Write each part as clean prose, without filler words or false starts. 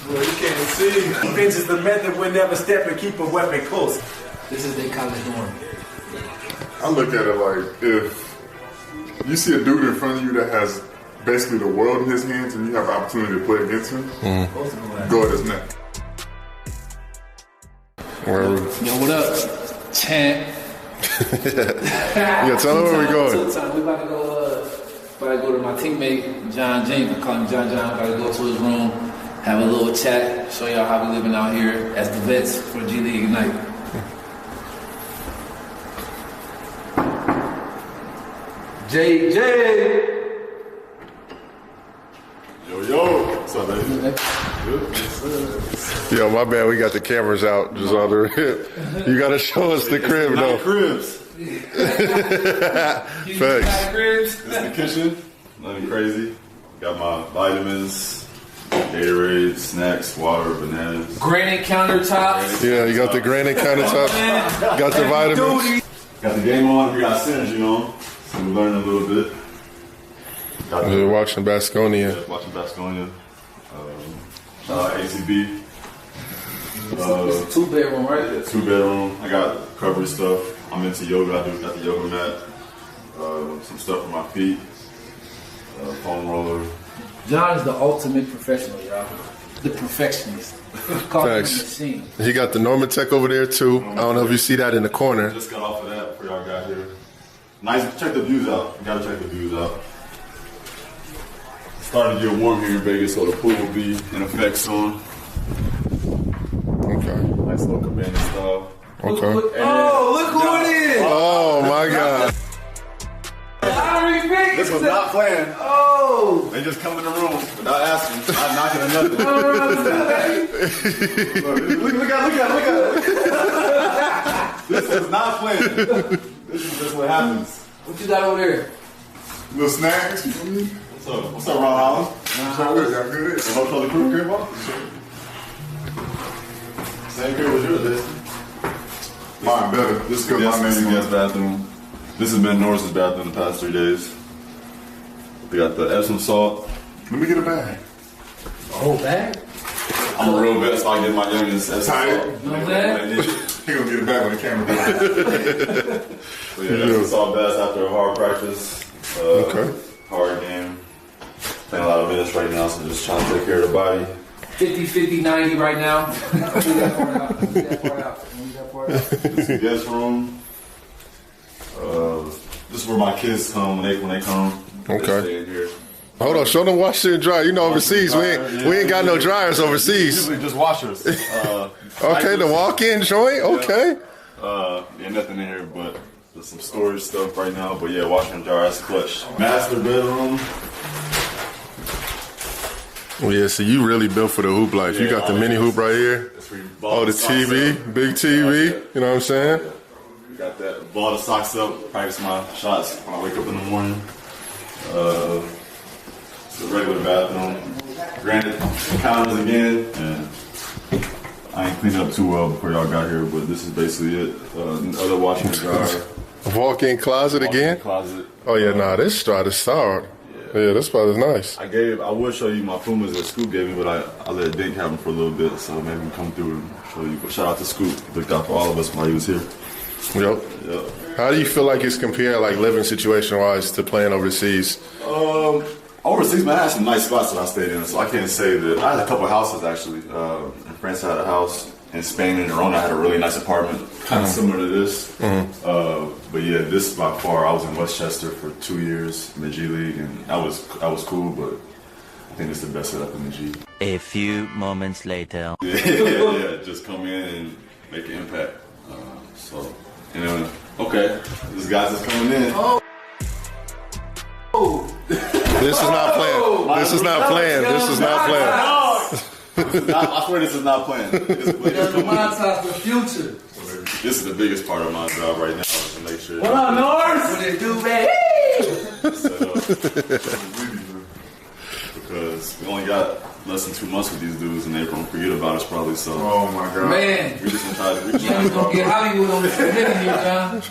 Well, you can't see. Defense is the method when never step and keep a weapon close. This is their college dorm. I look at it like if you see a dude in front of you that has basically the world in his hands and you have the opportunity to play against him, go at his neck. Yo, what up, champ? Yeah, tell him where we going. We about to go to my teammate, John James. I call him John. About to go to his room, have a little chat, show y'all how we living out here as the vets for G League Ignite. JJ! Yo, what's up, baby? Yo, my bad, we got the cameras out just on the rip. You gotta show us the crib, though. Cribs. Thanks. Cribs. This is the kitchen, nothing crazy. Got my vitamins, Gatorade, snacks, water, bananas. Granite countertops. Yeah, you got the granite countertop, got the vitamins. Got the game on, we got synergy on, so we're learning a little bit. We're watching Baskonia. Yeah, watching Baskonia. Shout out ACB. It's a 2-bedroom, right? Yeah, 2-bedroom. I got recovery stuff. I'm into yoga. I got the yoga mat. Some stuff for my feet. Foam roller. John is the ultimate professional, y'all. The perfectionist. Thanks. He got the Norman Tech over there too. I don't know if you see that in the corner. Just got off of that before y'all got here. Nice. Check the views out. You gotta check the views out. Starting to get warm here in Vegas, so the pool will be in effect soon. Okay. Nice little cabana style. Okay. Look who it is! Oh my God. This was not planned. Oh! They just come in the room without asking, not knocking or nothing. Look at it. This is not planned. This is just what happens. What you got over there? Little snacks. What's up, Ron Holland? What's up, y'all good? The hotel the crew crib on? Same crib as yours, this. Mine better. This is because my This is name guest bathroom. This has been Norris's bathroom the past 3 days. We got the Epsom salt. Let me get a bag. A whole bag? I'm a real vet, so I get my youngest Epsom salt. You know what I'm saying? He gonna get it back when the camera goes. So yeah, Epsom salt baths after a hard practice. Okay. Hard game. Playing a lot of minutes right now, so just trying to take care of the body. 50-50-90 right now. Leave that part out. This is the guest room. This is where my kids come when they come. Okay. They stay in here. Hold on, show them wash it and dry. You know, overseas, we ain't got no dryers overseas. Usually just washers. Okay, the walk-in joint, okay. Yeah, nothing in here but just some storage stuff right now. But yeah, washer and dryer, that's clutch. Master bedroom. Well, yeah, so you really built for the hoop life. You got the mini hoop right here. Oh, the TV, big TV. You know what I'm saying? Got that. Ball the socks up. Practice my shots when I wake up in the morning. It's a regular bathroom. Granted, counters again. And I ain't cleaned up too well before y'all got here, but this is basically it. Other washing and dryer. Walk-in closet again? Closet. Oh yeah, nah, this spot is solid. Yeah, this spot is nice. I would show you my Pumas that Scoop gave me, but I let Dink have them for a little bit, so maybe we come through and show you. But shout out to Scoop, looked out for all of us while he was here. Yep. How do you feel like it's compared, like living situation-wise, to playing overseas? Overseas, man, I had some nice spots that I stayed in, so I can't say that. I had a couple of houses actually. In France, I had a house. In Spain and Girona, I had a really nice apartment, kind of similar to this. But yeah, this by far, I was in Westchester for 2 years in the G League, and that was cool. But I think it's the best setup in the G. A few moments later. Yeah, just come in and make an impact. Okay, this guy's just coming in. This is not planned. This is not planned. This is not planned. I swear this is not planned. The future. This is the biggest part of my job right now, is to make sure. What up, Norris? What it do, baby? Set up. Because we only got less than 2 months with these dudes, and they're gonna forget about us probably. So. Oh my God. Man. We just gonna try to. We're gonna get Hollywood on this minute here, John.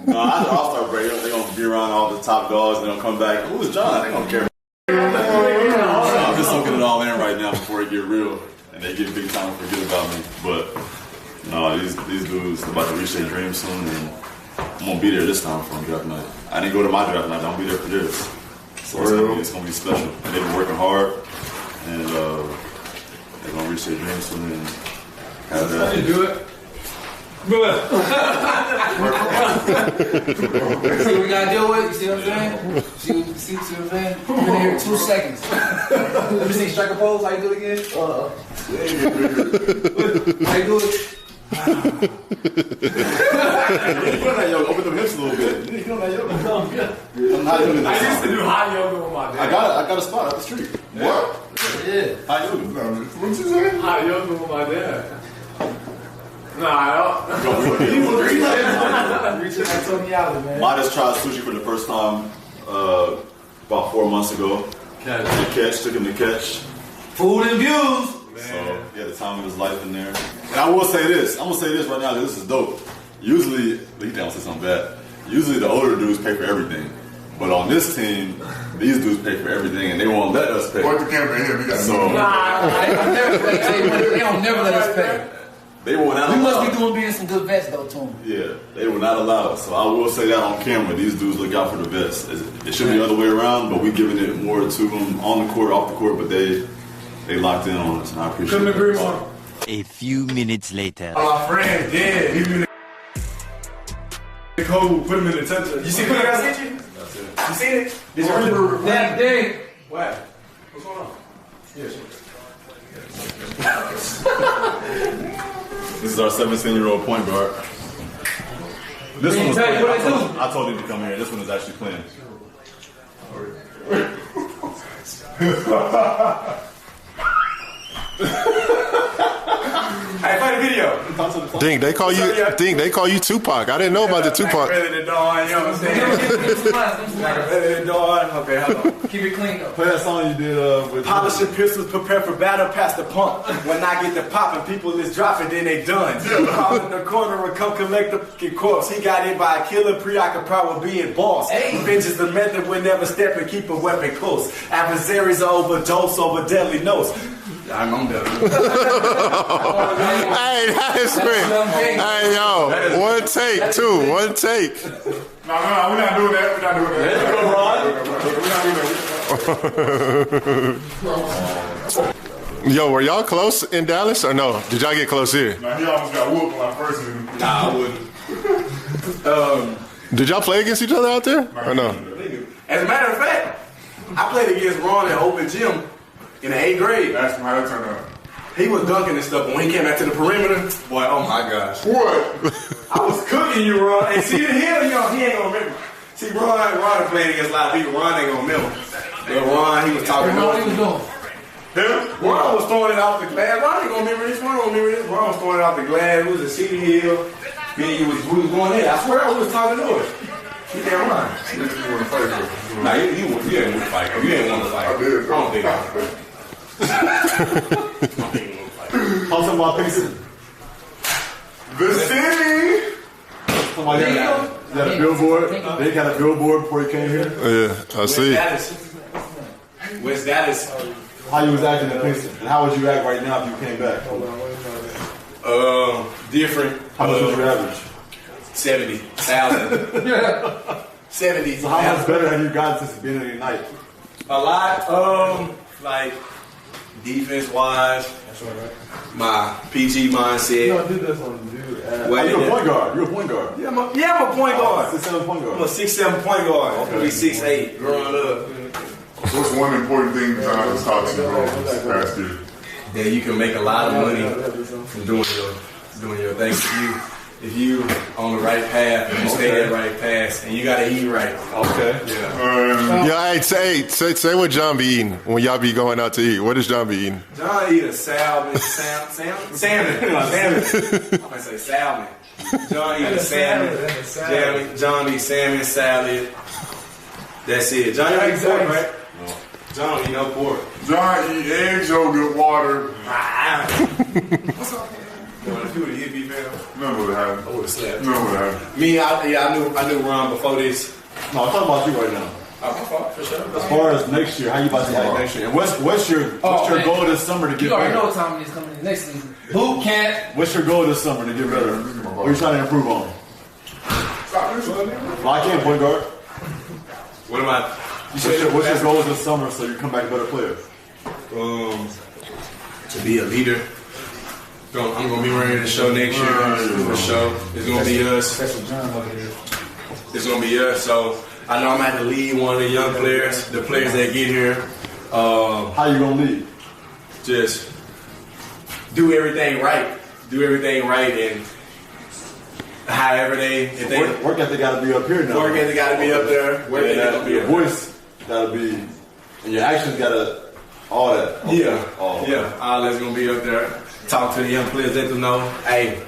No, after All-Star break, they're gonna be around all the top dogs. They're gonna come back. Who's John? They don't care. I'm just soaking it all in right now before it get real. and they get big time and forget about me. But no, these dudes about to reach their dream soon, and I'm gonna be there this time for draft night. I didn't go to my draft night. I'm gonna be there for this. So it's gonna be special. And they've been working hard, and they're gonna reach their dream soon. And have that. How you do it? Good. See what we gotta deal with? You see what I'm saying? See what I'm saying? We've been here 2 seconds. Let me see striker pose. How you do it again? How you do it? Open the hips a little bit. I used to do hot yoga with my dad. I got a spot up the street. What? Yeah. How you doing? What you say? Hot yoga with my dad. Nah, I Reaching that Tony Allen, man. Midas tried sushi for the first time about 4 months ago. Took him to catch. Food and views. So he had the time of his life in there. And I will say this. I'm gonna say this right now. This is dope. Usually, he don't say something bad. Usually the older dudes pay for everything. But on this team, these dudes pay for everything, and they won't let us pay. Point the camera at him. He got So They don't never let us pay. they will not We allow. must be being some good vets though, to them. Yeah, they will not allow us. So I will say that on camera. These dudes look out for the vets. It should be the other way around, but we giving it more to them on the court, off the court. But they locked in on us, and I appreciate couldn't it. agree more. A few minutes later. My friend dead. He been cold. Put him in the touch. You see what I sent you? That's it. You seen it? Did you remember? That day. What? What's going on? Yes. This is our 17-year-old point guard. This one was playing. I told him to come here. This one is actually playing. Hey, play the video. Dink, they call you Tupac. I didn't know about the Tupac. Better than Dawn, you know what I'm saying? Better than Dawn. Okay, hold on. Keep it clean though. Play that song you did with Polishing pistols, prepare for battle, past the pump. When I get the popping, people is dropping, then they done. Call in the corner and come collect the corpse. He got hit by a killer, preoccupied with being boss. Revenge is the method, we never step and keep a weapon close. Adversaries are overdose over deadly notes. I'm on that. Hey, that is great. Hey, yo, one take, two, one take. No, we're not doing that. We're not doing that. Yo, were y'all close in Dallas or no? Did y'all get close here? Nah, he almost got whooped when I first knew him. Nah, I wouldn't. Did y'all play against each other out there or no? As a matter of fact, I played against Ron at open gym in the 8th grade. Ask him how that turned out. He was dunking and stuff, but when he came back to the perimeter, boy, oh my gosh. What? I was cooking you, Ron. And see, he ain't gonna remember. See, Ron played against a lot of people. Ron ain't gonna remember. But Ron, he was talking What he was doing? Ron was throwing it off the glass. Ron ain't gonna remember this. Ron don't remember this. Ron was throwing it off the glass. It was a City Hill. We was going in. I swear I was talking to us. He damn Ron. Nah, you ain't want to fight. You ain't want to fight. I did. I don't think I would. Talk about pieces. The city. Somebody got a billboard. They got a billboard before he came here. Yeah, I see. West Dallas. How you was acting in Princeton, and how would you act right now if you came back? Different. How much was your average? 70,000. 70. So how much better have you gotten since the beginning of your night? A lot. Like defense wise, my PG mindset. I did this on dude. Wait, You're a point guard. You're a point guard. Yeah, I'm a point guard. 6'7" point I'm a guard. 6'7" point guard. I'm gonna be 6'8" growing up. What's one important thing John has taught you this past year? That you can make a lot of money from doing your thing. If you on the right path, and you stay that right path, and you gotta eat right. Okay. Yeah. Yeah, say what John be eating when y'all be going out to eat. What does John be eating? John eat a salmon. Salmon. I'm gonna say salmon. John eat a salmon. John eat salmon salad. That's it. John eat pork, right? No. John eat no pork. John eat eggs, yogurt, water. What's up? You want to do it? He'd be better. None of that I happened. would have slept. None of that happened. Me, I knew Ron before this. No, I'm talking about you right now. For sure. As far as next year, how you about to like next year? And what's your goal this summer to get better? You already know Tommy is coming in next season. Boot camp. What's your goal this summer to get better? What are you trying to improve on? Lock in, point guard. What am I? What's your goal this summer so you come back a better player? To be a leader. I'm gonna be running the show next year for sure. It's gonna be us. It's gonna be us. So I know I'm gonna have to lead one of the young players, the players that get here. How you gonna lead? Just do everything right. Do everything right, and however if they work ethic gotta be up here now. Work ethic gotta be up there. Work ethic gotta be your up voice gotta be, and your actions gotta all that. Yeah, all that's gonna be up there. Talk to the young players, let them know, hey,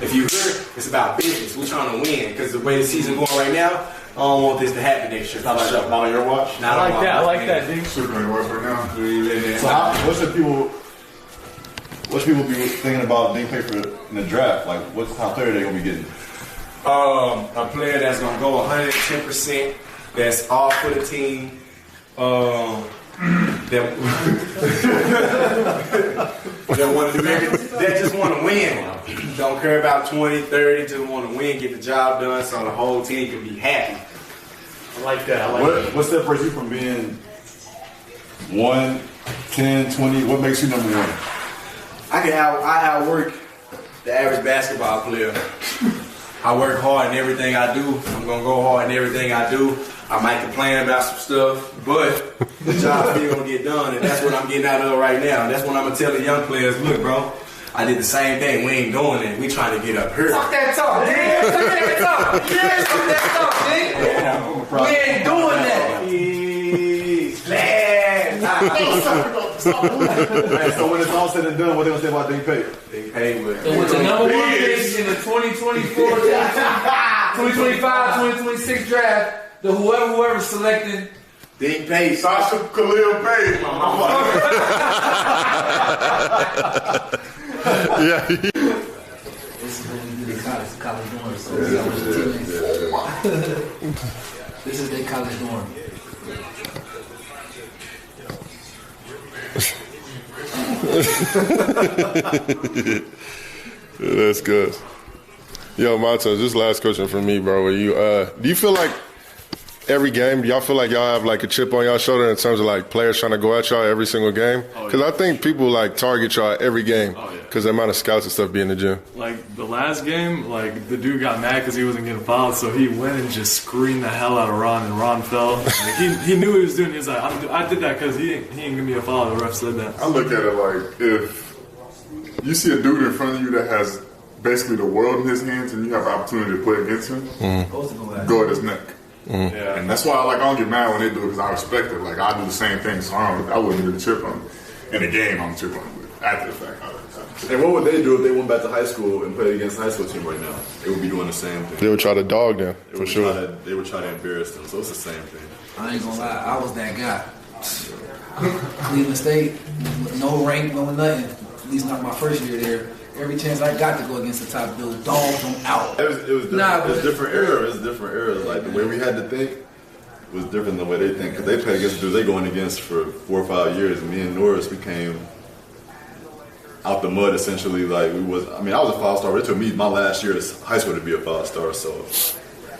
if you here, it's about business. We're trying to win, because the way the season going right now, I don't want this to happen next year. Not on your watch. Not I like that, dude. Superman watch right now. So what should people be thinking about being paid for in the draft? Like, what kind of player they gonna be getting? A player that's gonna go 110%. That's all for the team. That want to do everything. That just want to win. Don't care about 20, 30. Just want to win, get the job done, so the whole team can be happy. I like that. What separates you from being 1, 10, 20? What makes you number one? I outwork the average basketball player. I work hard in everything I do. I'm gonna go hard in everything I do. I might complain about some stuff, but the job still gonna get done, and that's what I'm getting out of right now. That's what I'm gonna tell the young players. Look, bro, I did the same thing. We ain't doing it. We trying to get up here. Fuck that talk, nigga. Fuck that talk. Yeah, fuck that talk, nigga. We ain't doing that. So when it's all said and done, what they gonna say about Ding Pay? Ding Pay with the number one pick in the 2024, 2025, 2026 draft. The whoever selected Ding Pay, Sasha Khalil Pay. Yeah. This is when we do the college dorm. So we got the teammates. This is their college dorm. That's good. Yo, Monta, this last question for me, bro. Do you feel like every game, do y'all feel like y'all have like a chip on y'all shoulder in terms of like players trying to go at y'all every single game? Because I think people like target y'all every game because the amount of scouts and stuff be in the gym. Like the last game, like the dude got mad because he wasn't getting fouled, so he went and just screamed the hell out of Ron, and Ron fell. Like, he knew what he was doing. He was like, I did that because he didn't give me a foul. The ref said that. I look at it like if you see a dude in front of you that has basically the world in his hands and you have an opportunity to play against him, go at his neck. Yeah. And that's why I don't get mad when they do it because I respect it. Like I do the same thing, so I wouldn't really chip on him. In the game, I'm chipping on him. After the fact, and what would they do if they went back to high school and played against a high school team right now? They would be doing the same thing. They would try to dog them, for sure. They would try to embarrass them, so it's the same thing. I ain't gonna lie, I was that guy. Cleveland State, no rank, no nothing. At least not my first year there. Every chance I got to go against the top dude, dogged them out. It was different. It was different era. It was different eras. Like the way we had to think was different than the way they think. Because they played against dudes they going against for 4 or 5 years. And me and Norris became out the mud essentially. Like we was. I mean, I was a 5-star. It took me my last year of high school to be a 5-star. So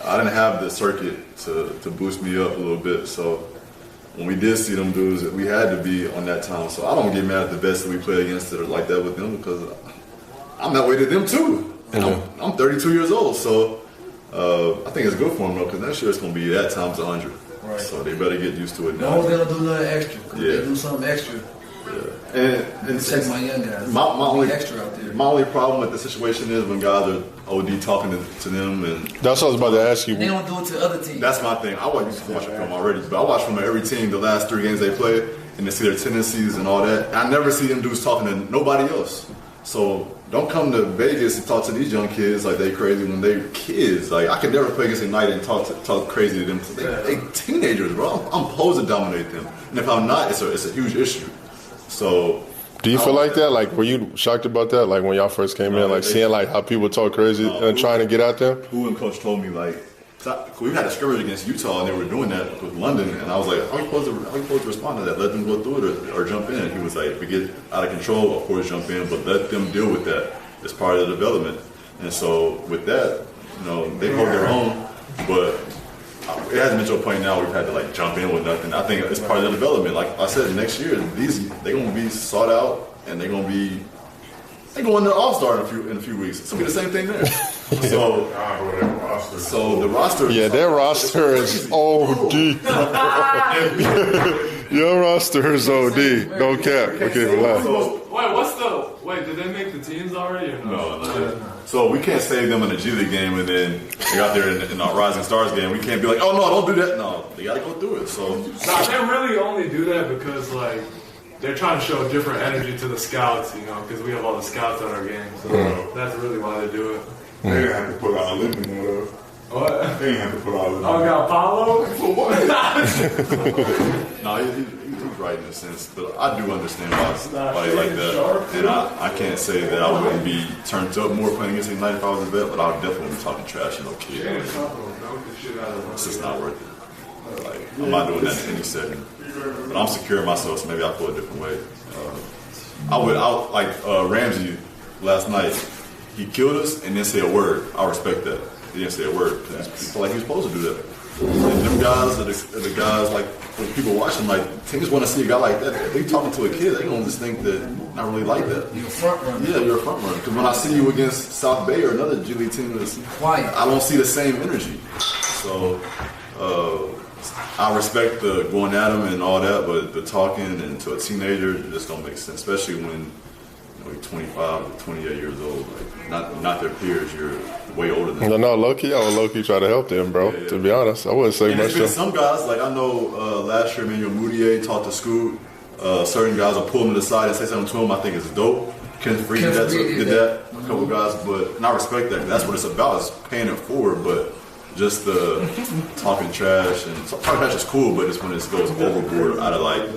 I didn't have the circuit to boost me up a little bit. So when we did see them dudes, we had to be on that time. So I don't get mad at the best that we play against that are like that with them because I'm that way to them too. And I'm 32 years old, so I think it's good for them though, because next year it's going to be that times 100. Right. So they better get used to it now. No, they don't do nothing extra. Cause they do something extra. Yeah. And check my young guys. My only extra out there. My only problem with the situation is when guys are OD talking to them, and that's what I was about to ask you. They don't do it to other teams. That's my thing. I watch film already, but I watch from every team the last 3 games they play, and to see their tendencies and all that. I never see them dudes talking to nobody else. So don't come to Vegas and talk to these young kids like they crazy when they kids. Like I could never play against United and talk crazy to them. They teenagers, bro. I'm supposed to dominate them, and if I'm not, it's a huge issue. So do you feel like that? Like were you shocked about that? Like when y'all first came in, like seeing like how people talk crazy and trying to get at them? Who and coach told me like we had a scrimmage against Utah, and they were doing that with London, and I was like, how are you supposed to respond to that? Let them go through it or jump in? And he was like, if we get out of control, of course jump in, but let them deal with that. It's part of the development. And so with that, they hold their own, but it hasn't been to a point now where we've had to like jump in with nothing. I think it's part of the development. Like I said, next year, they're going to be sought out, and they're going to All-Star in a few weeks. It's going to be the same thing there. So the roster. Yeah, their roster is OD. Your roster is OD. No cap. I can't even lie. Wait, did they make the teams already or no? No. So we can't save them in the G League game and then they got there in our Rising Stars game. We can't be like, oh no, don't do that. No, they got to go through it. So they really only do that because like they're trying to show different energy to the scouts, because we have all the scouts at our games. So that's really why they do it. They didn't have to put out a living though. What? They didn't have to put out a living. Oh, got Paulo? For what? No, he's right in a sense, but I do understand why he's like that. And I can't say that I wouldn't be turned up more playing against United if I was a vet, but I would definitely be talking trash and kid. It's just not worth it. Like, I'm not doing that in any setting. But I'm securing myself, so maybe I'll play a different way. Ramsey last night, he killed us and didn't say a word. I respect that. He didn't say a word because he felt like he was supposed to do that. And them guys are the guys, like, when people watching, like, teams want to see a guy like that. If they talking to a kid, they gonna just think that I really like that. You're a front runner. Yeah, you're a front runner. Because when I see you against South Bay or another G League team that's quiet, I don't see the same energy. So I respect the going at them and all that, but the talking and to a teenager just don't make sense, especially when you're 25 to 28 years old. Like, not their peers. You're way older than them. No, low-key, I would low-key try to help them, bro. Yeah. To be honest, I wouldn't say and much. There's been some guys, like I know last year, Emmanuel Moutier talked to Scoot. Certain guys will pull him to the side and say something to him. I think it's dope. Ken Freed did that. A couple guys, and I respect that. That's what it's about. Is paying it forward, but just the talking trash and talking trash is cool, but it's when it goes overboard out of like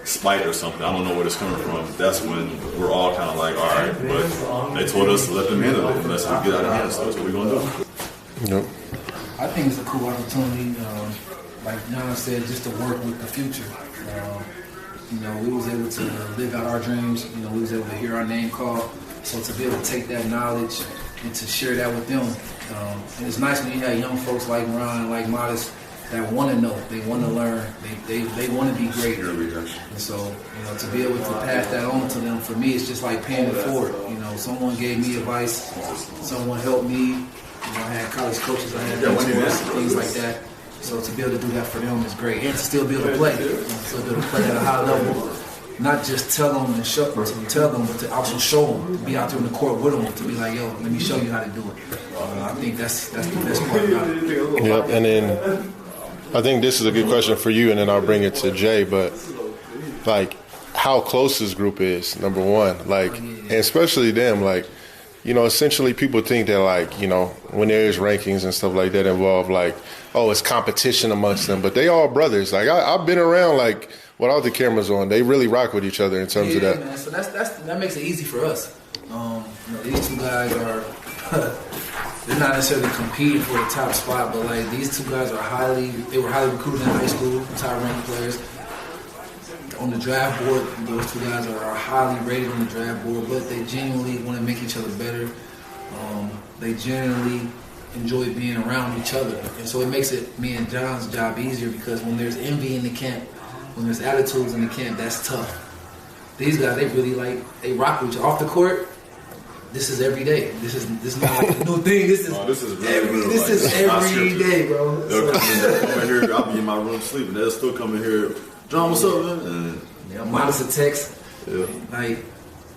spite or something. I don't know where it's coming from. That's when we're all kind of like, all right, but they told us to let them handle it unless we get out of hand. So that's what we're gonna do. Yep. I think it's a cool opportunity, like John said, just to work with the future. We was able to live out our dreams. We was able to hear our name called. So to be able to take that knowledge and to share that with them. And it's nice when you have young folks like Ron, like Modest, that want to know, they want to learn, they want to be great. And so, to be able to pass that on to them, for me, it's just like paying it forward. Someone gave me advice, someone helped me. I had college coaches, I had mentors, things like that. So to be able to do that for them is great. And to still be able to play, still be able to play at a high level. Not just tell them and tell them, but to also show them, to be out there in the court with them, to be like, yo, let me show you how to do it. I think that's the best part about it. Yep, and then I think this is a good question for you, and then I'll bring it to Jay, but like how close this group is, number one, like, and especially them, like, essentially people think that like, when there's rankings and stuff like that involved, like, oh, it's competition amongst them, but they all brothers. Like I've been around like without the cameras on, they really rock with each other in terms of that. Man. So that makes it easy for us. These two guys are they're not necessarily competing for the top spot, but like these two guys are highly recruited in high school, top ranked players. On the draft board, those two guys are highly rated on the draft board, but they genuinely want to make each other better. They generally enjoy being around each other. And so it makes me and John's job easier because when there's envy in the camp, when there's attitudes in the camp, that's tough. These guys, they rock with you. Off the court, this is every day. This is not like a new thing. This is every day, bro. They'll come in here, I'll be in my room sleeping. They'll still come in here, John, what's up, man? And minus a text. Yeah. Like,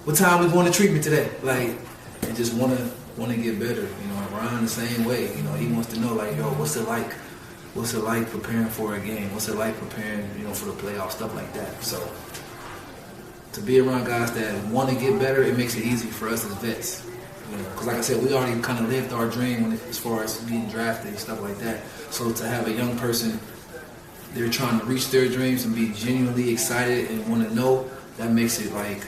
what time we going to treatment today? Like, and just want to get better. Ron the same way. He wants to know, like, yo, what's it like? What's it like preparing for a game? What's it like preparing, for the playoffs, stuff like that. So to be around guys that want to get better, it makes it easy for us as vets. Because like I said, we already kind of lived our dream as far as being drafted and stuff like that. So to have a young person, they're trying to reach their dreams and be genuinely excited and want to know, that makes it like,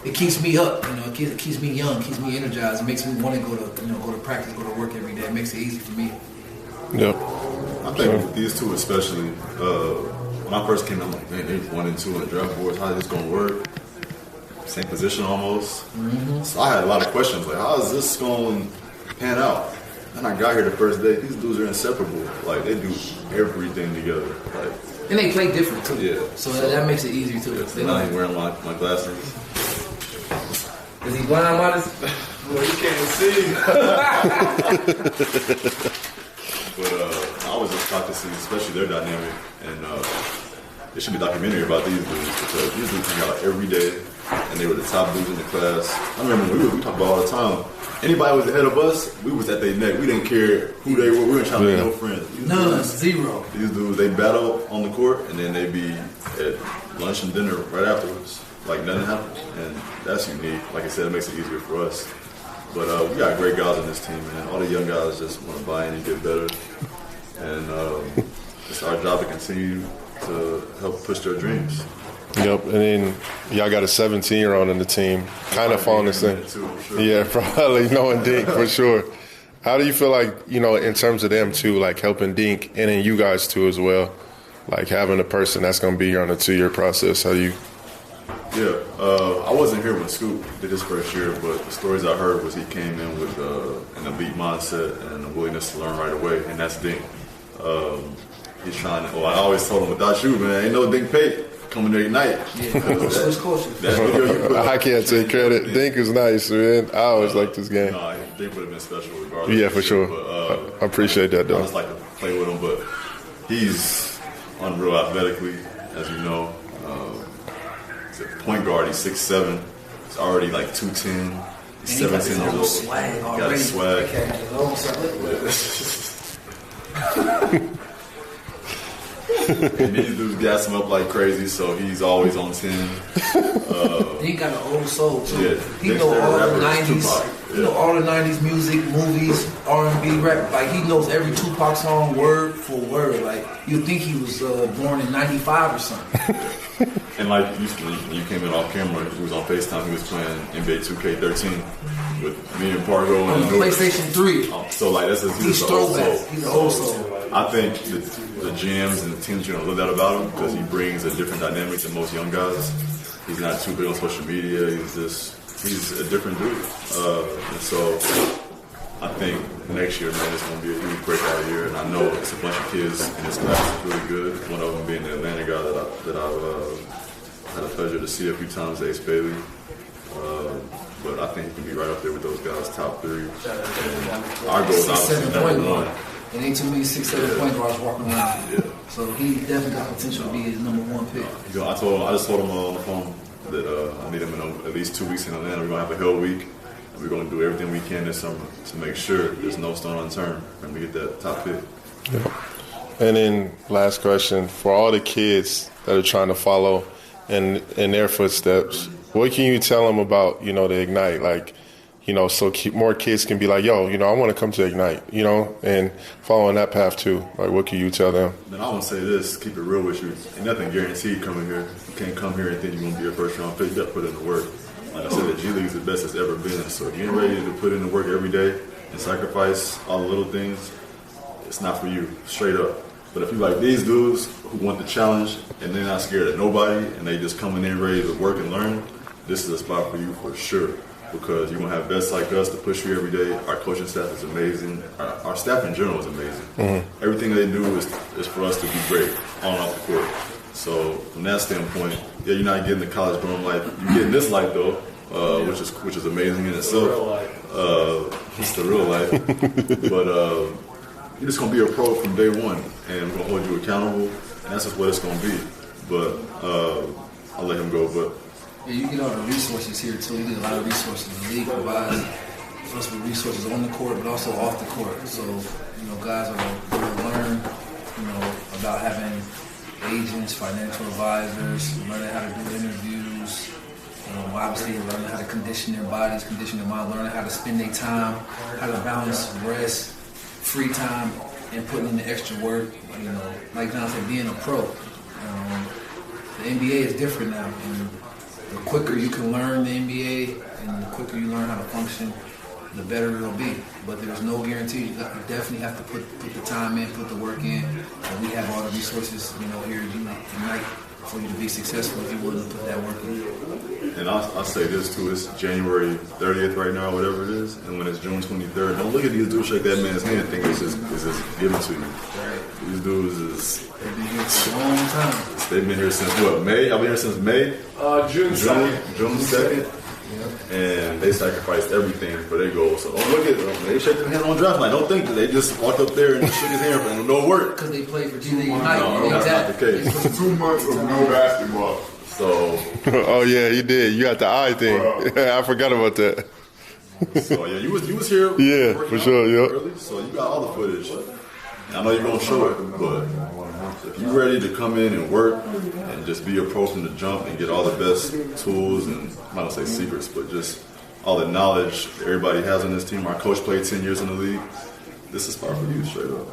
it keeps me up, it keeps me young, keeps me energized. It makes me want to go to practice, go to work every day. It makes it easy for me. Yep. I think with these two especially, when I first came, I'm like, man, they 1 and 2 in the draft boards. How is this gonna work? Same position almost. So I had a lot of questions like, how is this going to pan out? And I got here the first day. These dudes are inseparable. Like they do everything together. Like, and they play different too. Yeah. So that makes it easier too. They not even wearing my glasses. Is he blind, Modest? Well, you can't see. But I was just shocked to see, especially their dynamic, and there should be a documentary about these dudes because these dudes hang out every day, and they were the top dudes in the class. I remember we talk about all the time. Anybody was ahead of us, we was at their neck. We didn't care who they were. We weren't trying to make no friends. None, zero. These dudes, they battle on the court, and then they be at lunch and dinner right afterwards. Like nothing happened, and that's unique. Like I said, it makes it easier for us. But we got great guys on this team, man. All the young guys just want to buy in and get better. And it's our job to continue to help push their dreams. Yep, and then y'all got a 17-year-old on the team, kind of following this thing. Sure. Yeah, probably knowing Dink for sure. How do you feel like, in terms of them too, like helping Dink and then you guys too as well, like having a person that's going to be here on a 2-year process? How do you? Yeah, I wasn't here when Scoop did his first year, but the stories I heard was he came in with an elite mindset and a willingness to learn right away, and that's Dink. He's trying to. I always told him, without you, man, ain't no Dink Pate coming to Ignite. Yeah, that video you put I can't take credit. Dink is nice, man. I always liked this game. No, Dink would have been special regardless. Yeah, for sure. But, I appreciate that, though. I just like to play with him, but he's unreal athletically, as you know. He's a point guard. He's 6'7". He's already like 210. He's 17 years old. Swag already. Got his swag. And these dudes gas him up like crazy, so he's always on 10. He got an old soul too. Yeah, he know all the 90s. He know all the 90s music, movies, R&B, rap. Like he knows every Tupac song word for word. Like you'd think he was born in '95 or something. And like when you came in off camera, he was on FaceTime. He was playing NBA 2K13 with me and Pargo On and PlayStation 3. So like that's He's throwback. He's an old soul. I think the GMs and the teams are going to love that about him because he brings a different dynamic than most young guys. He's not too big on social media. He's a different dude. And so I think next year, man, it's going to be a huge breakout year. And I know it's a bunch of kids in this class that's really good. One of them being the Atlanta guy that I've had the pleasure to see a few times, Ace Bailey. But I think he can be right up there with those guys, top 3. And our goal is obviously number 1. And ain't too many 6'7" point guards walking around. Yeah. So he definitely got potential to be his number 1 pick. I just told him on the phone that I need him in at least 2 weeks in Atlanta. We're gonna have a hell week. And we're gonna do everything we can this summer to make sure there's no stone unturned for him to get that top pick. Yeah. And then last question, for all the kids that are trying to follow in their footsteps, what can you tell them about, the Ignite? Like, so more kids can be like, yo, I want to come to Ignite, and following that path too. Like, what can you tell them? Then I want to say this, keep it real with you. Ain't nothing guaranteed coming here. You can't come here and think you're going to be a first-round pick. You got to put in the work. Like I said, the G League is the best it's ever been. So if you're ready to put in the work every day and sacrifice all the little things, it's not for you, straight up. But if you like these dudes who want the challenge and they're not scared of nobody and they just coming in ready to work and learn, this is a spot for you for sure. Because you're going to have vets like us to push you every day. Our coaching staff is amazing. Our staff in general is amazing. Mm-hmm. Everything they do is for us to be great on and off the court. So from that standpoint, yeah, you're not getting the college dorm life. You're getting this life though, which is amazing in itself. It's the real life. But you're just going to be a pro from day one, and we're going to hold you accountable, and that's just what it's going to be. But I'll let him go. But yeah, you get all the resources here too. You get a lot of resources. The league provides us with resources on the court, but also off the court. So, guys are going to learn, about having agents, financial advisors, learning how to do interviews. Obviously, learning how to condition their bodies, condition their mind, learning how to spend their time, how to balance rest, free time, and putting in the extra work. Like John said, being a pro. The NBA is different now. And the quicker you can learn the NBA and the quicker you learn how to function, the better it'll be. But there's no guarantee. You definitely have to put the time in, put the work in. And we have all the resources, here tonight for you to be successful if you're willing to put that work in. And I'll say this too, it's January 30th right now, whatever it is, and when it's June 23rd, don't look at these dudes shake that man's hand and think it's just given to you. Right. These dudes They've been here for a long time. They've been here since what, May? I've been here since May? June 2nd. June 2nd. And they sacrificed everything for their goals. So don't look at them. They shake their hand on draft night. Don't think that they just walked up there and shook his hand and no work. Because they played for GD Unite. No, that's not the case. 2 months of no basketball. So. Oh yeah, he did. You got the eye thing. I forgot about that. So yeah, you was here. Yeah, for sure. Yeah. Early, so you got all the footage. And I know you're gonna show it, but if you're ready to come in and work and just be a pro from the jump and get all the best tools and I'm not gonna say secrets, but just all the knowledge everybody has on this team. Our coach played 10 years in the league. This is part for you, straight up.